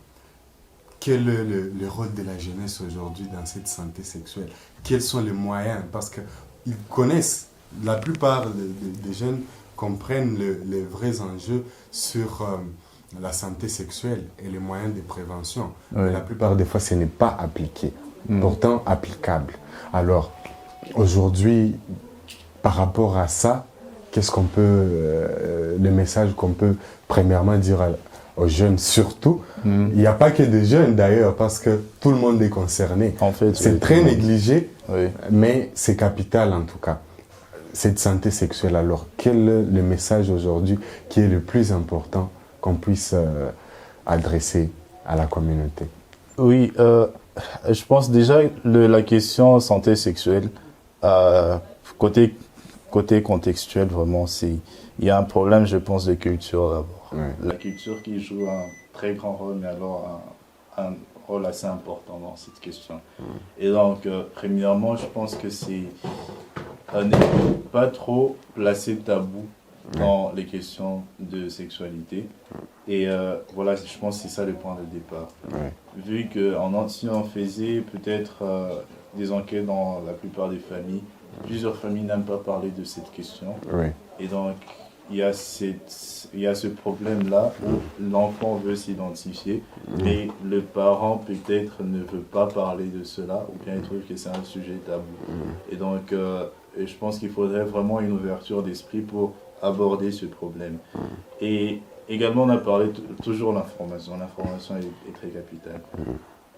Quel est le rôle de la jeunesse aujourd'hui dans cette santé sexuelle? Quels sont les moyens? Parce qu'ils connaissent, la plupart des jeunes comprennent les vrais enjeux sur la santé sexuelle et les moyens de prévention. Oui. Mais la plupart des fois, ce n'est pas appliqué, pourtant applicable. Alors, aujourd'hui, par rapport à ça, qu'est-ce qu'on peut, le message qu'on peut premièrement dire aux jeunes surtout, il n'y a pas que des jeunes d'ailleurs, parce que tout le monde est concerné. En fait, c'est oui, très négligé, oui. mais c'est capital en tout cas. Cette santé sexuelle, alors, quel est le message aujourd'hui qui est le plus important qu'on puisse adresser à la communauté? Oui, je pense déjà la question santé sexuelle, côté contextuel, vraiment, il y a un problème, je pense, de culture d'abord. Ouais. La culture qui joue un très grand rôle, mais alors un rôle assez important dans cette question. Et donc, premièrement, je pense que c'est ne pas trop placer tabou dans les questions de sexualité. Et voilà, je pense que c'est ça le point de départ. Ouais. Vu que si on faisait peut-être des enquêtes dans la plupart des familles, plusieurs familles n'aiment pas parler de cette question. Ouais. Et donc, il y a ce problème-là où l'enfant veut s'identifier, mais le parent peut-être ne veut pas parler de cela, ou bien il trouve que c'est un sujet tabou. Et donc, je pense qu'il faudrait vraiment une ouverture d'esprit pour aborder ce problème. Et également, on a parlé toujours de l'information. L'information est très capitale.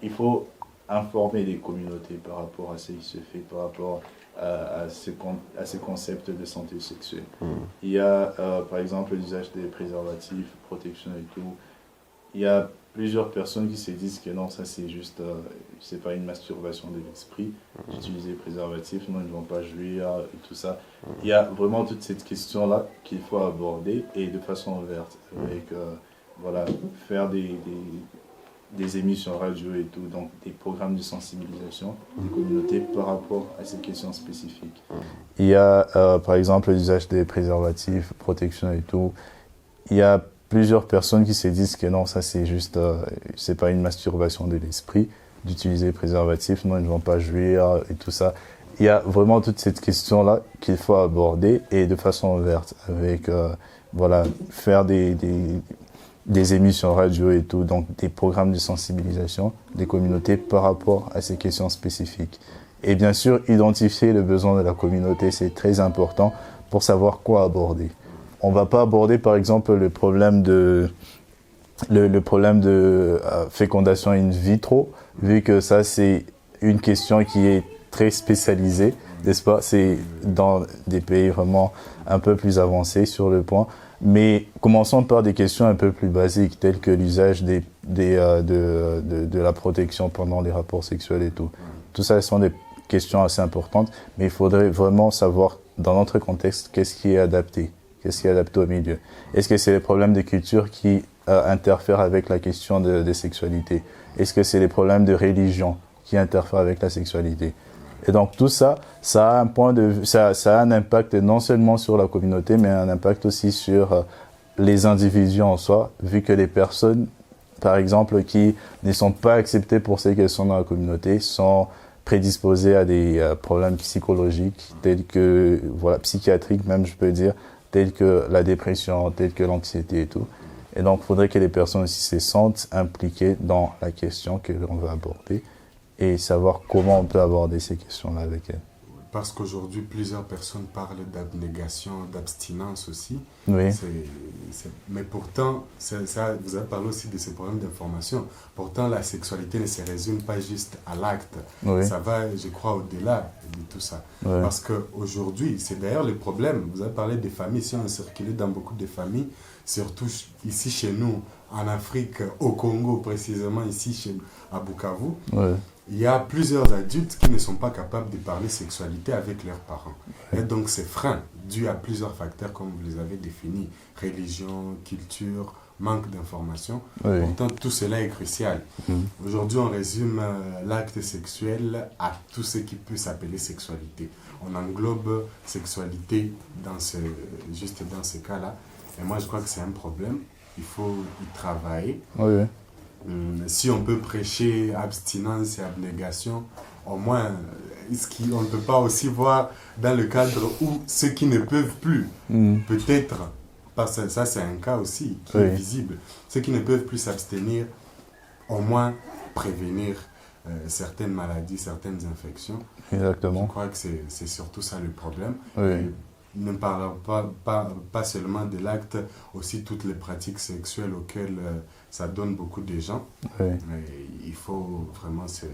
Il faut informer les communautés par rapport à ce qui se fait, par rapport à ces concepts de santé sexuelle. Il y a par exemple l'usage des préservatifs, protection et tout. Il y a plusieurs personnes qui se disent que non, ça c'est juste, c'est pas une masturbation de l'esprit d'utiliser les préservatifs, non, ils ne vont pas jouir et tout ça. Il y a vraiment toute cette question-là qu'il faut aborder et de façon ouverte, avec voilà, faire des émissions radio et tout, donc des programmes de sensibilisation des communautés par rapport à ces questions spécifiques. Il y a par exemple l'usage des préservatifs, protection et tout. Il y a plusieurs personnes qui se disent que non, ça c'est juste, c'est pas une masturbation de l'esprit d'utiliser les préservatifs, non, ils ne vont pas jouir et tout ça. Il y a vraiment toute cette question-là qu'il faut aborder et de façon ouverte, avec voilà, faire des émissions radio et tout, donc des programmes de sensibilisation des communautés par rapport à ces questions spécifiques. Et bien sûr, identifier le besoin de la communauté, c'est très important pour savoir quoi aborder. On ne va pas aborder par exemple le problème de fécondation in vitro, vu que ça c'est une question qui est très spécialisée, n'est-ce pas? C'est dans des pays vraiment un peu plus avancés sur le point. Mais commençons par des questions un peu plus basiques, telles que l'usage de la protection pendant les rapports sexuels et tout. Tout ça, ce sont des questions assez importantes, mais il faudrait vraiment savoir, dans notre contexte, qu'est-ce qui est adapté au milieu. Est-ce que c'est les problèmes de culture qui interfèrent avec la question de sexualité? Est-ce que c'est les problèmes de religion qui interfèrent avec la sexualité? Et donc tout ça, ça a un impact non seulement sur la communauté, mais un impact aussi sur les individus en soi, vu que les personnes, par exemple, qui ne sont pas acceptées pour ce qu'elles sont dans la communauté, sont prédisposées à des problèmes psychologiques, tels que, voilà, psychiatriques même, je peux dire, tels que la dépression, tels que l'anxiété et tout. Et donc, il faudrait que les personnes aussi se sentent impliquées dans la question que l'on veut aborder et savoir comment on peut aborder ces questions-là avec elles. Parce qu'aujourd'hui, plusieurs personnes parlent d'abnégation, d'abstinence aussi. Oui. Mais pourtant, ça, vous avez parlé aussi de ces problèmes d'information. Pourtant, la sexualité ne se résume pas juste à l'acte. Oui. Ça va, je crois, au-delà de tout ça. Oui. Parce qu'aujourd'hui, c'est d'ailleurs le problème. Vous avez parlé des familles. Si on a circulé dans beaucoup de familles, surtout ici chez nous, en Afrique, au Congo précisément, ici à Bukavu, Oui. il y a plusieurs adultes qui ne sont pas capables de parler sexualité avec leurs parents. Et donc ces freins, dus à plusieurs facteurs comme vous les avez définis, religion, culture, manque d'information, Oui. pourtant tout cela est crucial. Aujourd'hui on résume l'acte sexuel à tout ce qui peut s'appeler sexualité. On englobe sexualité juste dans ce cas-là. Et moi je crois que c'est un problème, il faut y travailler. Oui. Si on peut prêcher abstinence et abnégation, au moins, on ne peut pas aussi voir dans le cadre où ceux qui ne peuvent plus, peut-être, parce que ça c'est un cas aussi qui est visible, ceux qui ne peuvent plus s'abstenir, au moins prévenir certaines maladies, certaines infections. Exactement. Je crois que c'est surtout ça le problème. Oui. Et ne parlons pas seulement de l'acte, aussi toutes les pratiques sexuelles auxquelles ça donne beaucoup de gens. Oui. Mais il faut vraiment s'y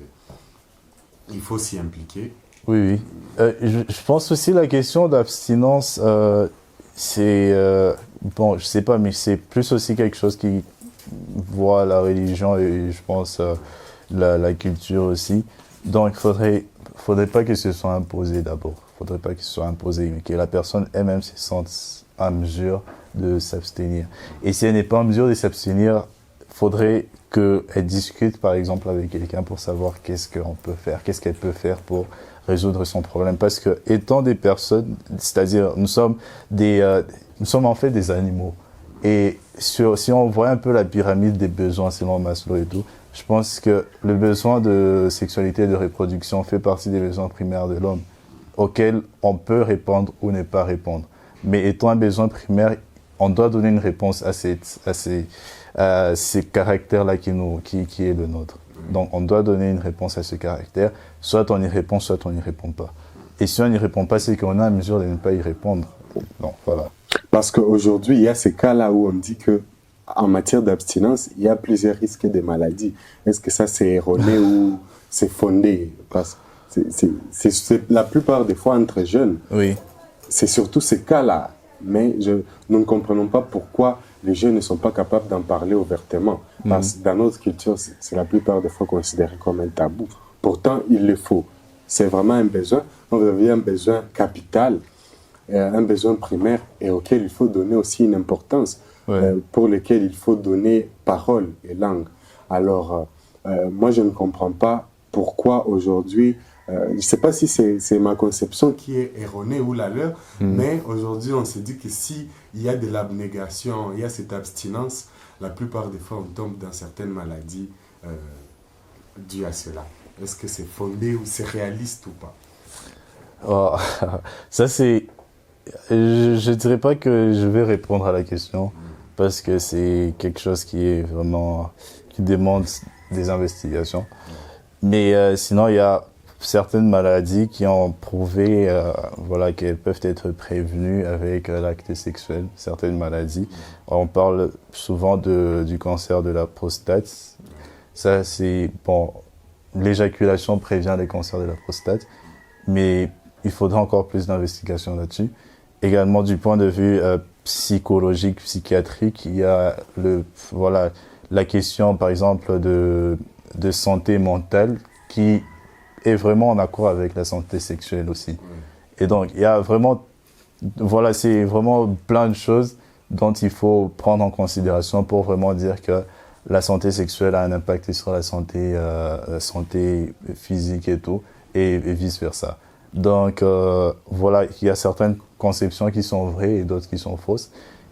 impliquer. Oui. Je pense aussi la question d'abstinence, c'est... bon, je sais pas, mais c'est plus aussi quelque chose qui voit la religion et je pense la culture aussi. Donc, il faudrait pas que ce soit imposé d'abord. Faudrait pas que ce soit imposé, mais que la personne elle-même se sente en mesure de s'abstenir. Et si elle n'est pas en mesure de s'abstenir, faudrait qu'elle discute par exemple avec quelqu'un pour savoir qu'est-ce qu'on peut faire, qu'est-ce qu'elle peut faire pour résoudre son problème. Parce que étant des personnes, c'est-à-dire nous sommes en fait des animaux. Et si on voit un peu la pyramide des besoins selon Maslow et tout, je pense que le besoin de sexualité et de reproduction fait partie des besoins primaires de l'homme, auxquels on peut répondre ou ne pas répondre. Mais étant un besoin primaire, on doit donner une réponse à ces caractères-là qui est le nôtre. Donc on doit donner une réponse à ce caractère. Soit on y répond, soit on n'y répond pas. Et si on n'y répond pas, c'est qu'on est en mesure de ne pas y répondre. Donc voilà. Parce qu'aujourd'hui, il y a ces cas-là où on dit que en matière d'abstinence, il y a plusieurs risques de maladies. Est-ce que ça c'est erroné ou c'est fondé? c'est la plupart des fois entre jeunes. Oui. C'est surtout ces cas-là. Mais nous ne comprenons pas pourquoi les jeunes ne sont pas capables d'en parler ouvertement. Parce que dans notre culture, c'est la plupart des fois considéré comme un tabou. Pourtant, il le faut. C'est vraiment un besoin. On devient un besoin capital, un besoin primaire et auquel il faut donner aussi une importance, pour lequel il faut donner parole et langue. Alors, moi, je ne comprends pas pourquoi aujourd'hui, je ne sais pas si c'est ma conception qui est erronée ou la leur, mais aujourd'hui, on se dit que s'il y a de l'abnégation, il y a cette abstinence, la plupart des fois, on tombe dans certaines maladies dues à cela. Est-ce que c'est fondé ou c'est réaliste ou pas? Oh, ça, c'est... Je ne dirais pas que je vais répondre à la question, parce que c'est quelque chose qui est vraiment... qui demande des investigations. Mais sinon, il y a certaines maladies qui ont prouvé voilà, qu'elles peuvent être prévenues avec l'acte sexuel, certaines maladies. On parle souvent du cancer de la prostate. Ça, c'est... Bon, l'éjaculation prévient les cancers de la prostate, mais il faudra encore plus d'investigations là-dessus. Également, du point de vue psychologique, psychiatrique, il y a voilà, la question, par exemple, de santé mentale qui est vraiment en accord avec la santé sexuelle aussi. Et donc, il y a vraiment, voilà, c'est vraiment plein de choses dont il faut prendre en considération pour vraiment dire que la santé sexuelle a un impact sur la santé physique et tout, et vice-versa. Donc, voilà, il y a certaines conceptions qui sont vraies et d'autres qui sont fausses.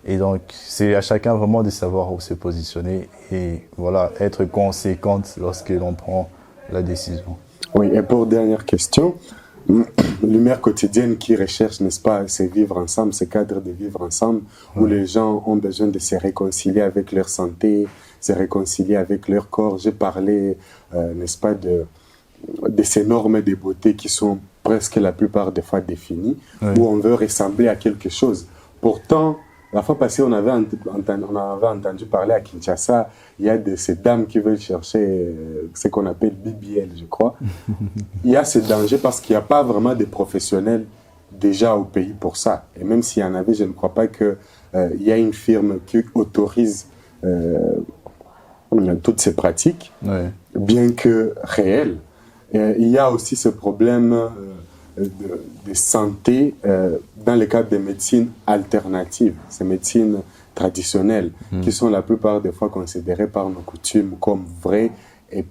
Et donc, c'est à chacun vraiment de savoir où se positionner et voilà, être conséquente lorsque l'on prend la décision. Oui, et pour dernière question, Lumière quotidienne qui recherche, n'est-ce pas, c'est vivre ensemble, ce cadre de vivre ensemble, où les gens ont besoin de se réconcilier avec leur santé, se réconcilier avec leur corps. J'ai parlé, n'est-ce pas, de ces normes de beauté qui sont presque la plupart des fois définies, où on veut ressembler à quelque chose. Pourtant, la fois passée, on avait entendu parler à Kinshasa, il y a ces dames qui veulent chercher ce qu'on appelle BBL, je crois. Il y a ce danger parce qu'il n'y a pas vraiment de professionnels déjà au pays pour ça. Et même s'il y en avait, je ne crois pas qu'il y a une firme qui autorise toutes ces pratiques, bien que réelles. Il y a aussi ce problème de santé dans le cadre des médecines alternatives, ces médecines traditionnelles, qui sont la plupart des fois considérées par nos coutumes comme vraies et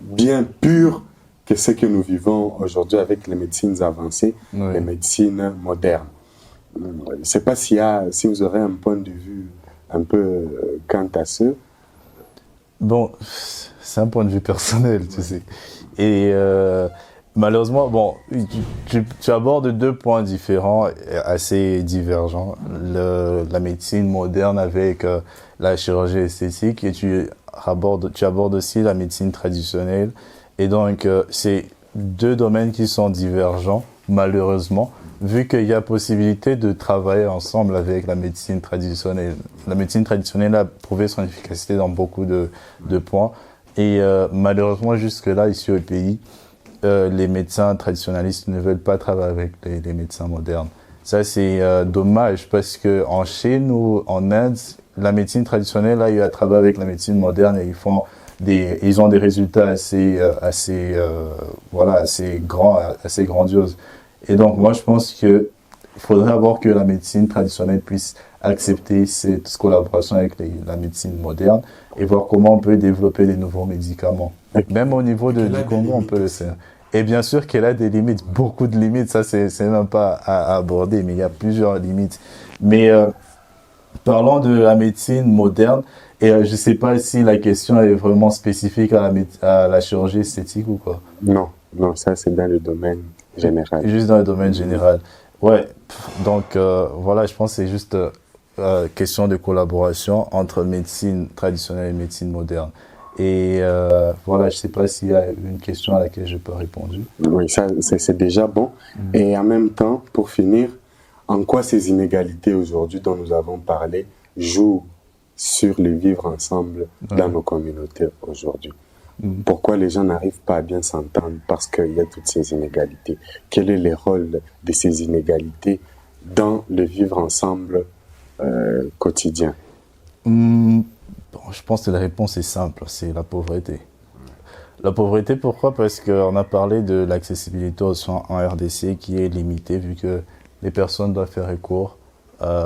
bien pures que ce que nous vivons aujourd'hui avec les médecines avancées, les médecines modernes. Je ne sais pas si vous aurez un point de vue un peu quant à ça. Bon, c'est un point de vue personnel, tu sais. Et malheureusement, bon, tu abordes deux points différents, assez divergents. La médecine moderne avec la chirurgie esthétique, et tu abordes aussi la médecine traditionnelle. Et donc, c'est deux domaines qui sont divergents, malheureusement, vu qu'il y a possibilité de travailler ensemble avec la médecine traditionnelle. La médecine traditionnelle a prouvé son efficacité dans beaucoup de points. Et malheureusement, jusque-là, ici au pays, les médecins traditionnalistes ne veulent pas travailler avec les médecins modernes. Ça, c'est dommage parce que en Chine ou en Inde, la médecine traditionnelle, là, il a travaillé avec la médecine moderne et ils ont des résultats assez grands, assez grandioses. Et donc, moi, je pense qu'il faudrait avoir que la médecine traditionnelle puisse accepter cette collaboration avec la médecine moderne et voir comment on peut développer des nouveaux médicaments. Même au niveau du Congo, on peut le faire. Et bien sûr qu'elle a des limites, beaucoup de limites, ça c'est même pas à aborder, mais il y a plusieurs limites. Mais parlons de la médecine moderne, et je sais pas si la question est vraiment spécifique à la chirurgie esthétique ou quoi. Non, ça c'est dans le domaine général. Juste dans le domaine général. Ouais, donc voilà, je pense que c'est juste question de collaboration entre médecine traditionnelle et médecine moderne. Et voilà, je ne sais pas s'il y a une question à laquelle je peux répondre. Oui, ça c'est déjà bon. Et en même temps, pour finir, en quoi ces inégalités aujourd'hui dont nous avons parlé jouent sur le vivre ensemble dans nos communautés aujourd'hui? Pourquoi les gens n'arrivent pas à bien s'entendre? Parce qu'il y a toutes ces inégalités. Quel est le rôle de ces inégalités dans le vivre ensemble quotidien? Bon, je pense que la réponse est simple, c'est la pauvreté. La pauvreté, pourquoi? Parce qu'on a parlé de l'accessibilité aux soins en RDC qui est limitée vu que les personnes doivent faire recours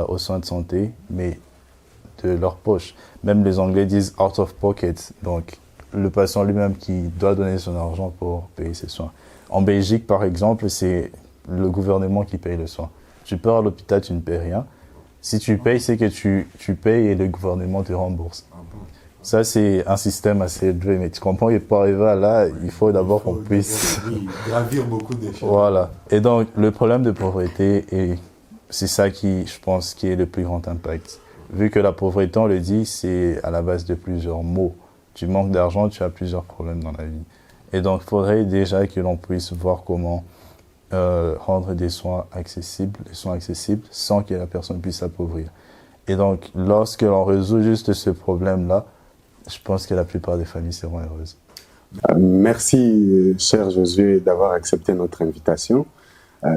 aux soins de santé, mais de leur poche. Même les Anglais disent out of pocket, donc le patient lui-même qui doit donner son argent pour payer ses soins. En Belgique, par exemple, c'est le gouvernement qui paye le soin. Tu pars à l'hôpital, tu ne payes rien. Si tu payes, c'est que tu payes et le gouvernement te rembourse. Ça, c'est un système assez élevé, mais tu comprends, et pour arriver à là, il faut d'abord qu'on puisse... gravir beaucoup d'échelons. Voilà. Et donc, le problème de pauvreté, et c'est ça qui, je pense, qui est le plus grand impact. Vu que la pauvreté, on le dit, c'est à la base de plusieurs maux. Tu manques d'argent, tu as plusieurs problèmes dans la vie. Et donc, il faudrait déjà que l'on puisse voir comment rendre des soins accessibles sans que la personne puisse s'appauvrir. Et donc, lorsque l'on résout juste ce problème-là, je pense que la plupart des familles seront heureuses. Merci, cher Josué, d'avoir accepté notre invitation.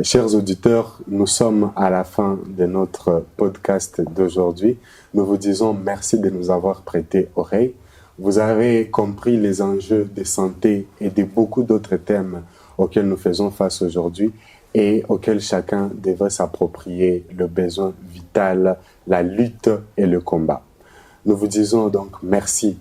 Chers auditeurs, nous sommes à la fin de notre podcast d'aujourd'hui. Nous vous disons merci de nous avoir prêté oreille. Vous avez compris les enjeux de santé et de beaucoup d'autres thèmes auxquels nous faisons face aujourd'hui et auxquels chacun devrait s'approprier le besoin vital, la lutte et le combat. Nous vous disons donc merci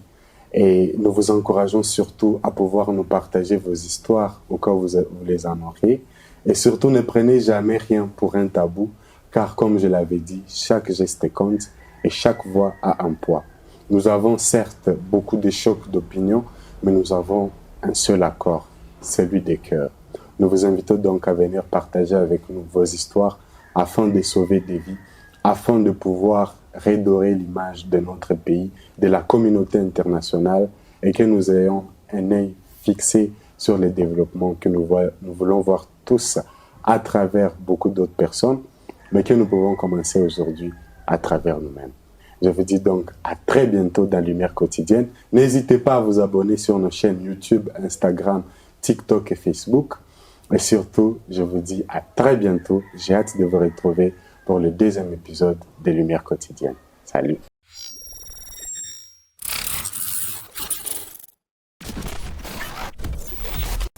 et nous vous encourageons surtout à pouvoir nous partager vos histoires au cas où vous les en auriez. Et surtout, ne prenez jamais rien pour un tabou, car comme je l'avais dit, chaque geste compte et chaque voix a un poids. Nous avons certes beaucoup de chocs d'opinion, mais nous avons un seul accord, celui des cœurs. Nous vous invitons donc à venir partager avec nous vos histoires afin de sauver des vies, afin de pouvoir redorer l'image de notre pays, de la communauté internationale et que nous ayons un œil fixé sur les développements que nous voulons voir tous à travers beaucoup d'autres personnes, mais que nous pouvons commencer aujourd'hui à travers nous-mêmes. Je vous dis donc à très bientôt dans Lumière Quotidienne. N'hésitez pas à vous abonner sur nos chaînes YouTube, Instagram, TikTok et Facebook. Et surtout, je vous dis à très bientôt. J'ai hâte de vous retrouver pour le deuxième épisode de Lumière Quotidienne. Salut!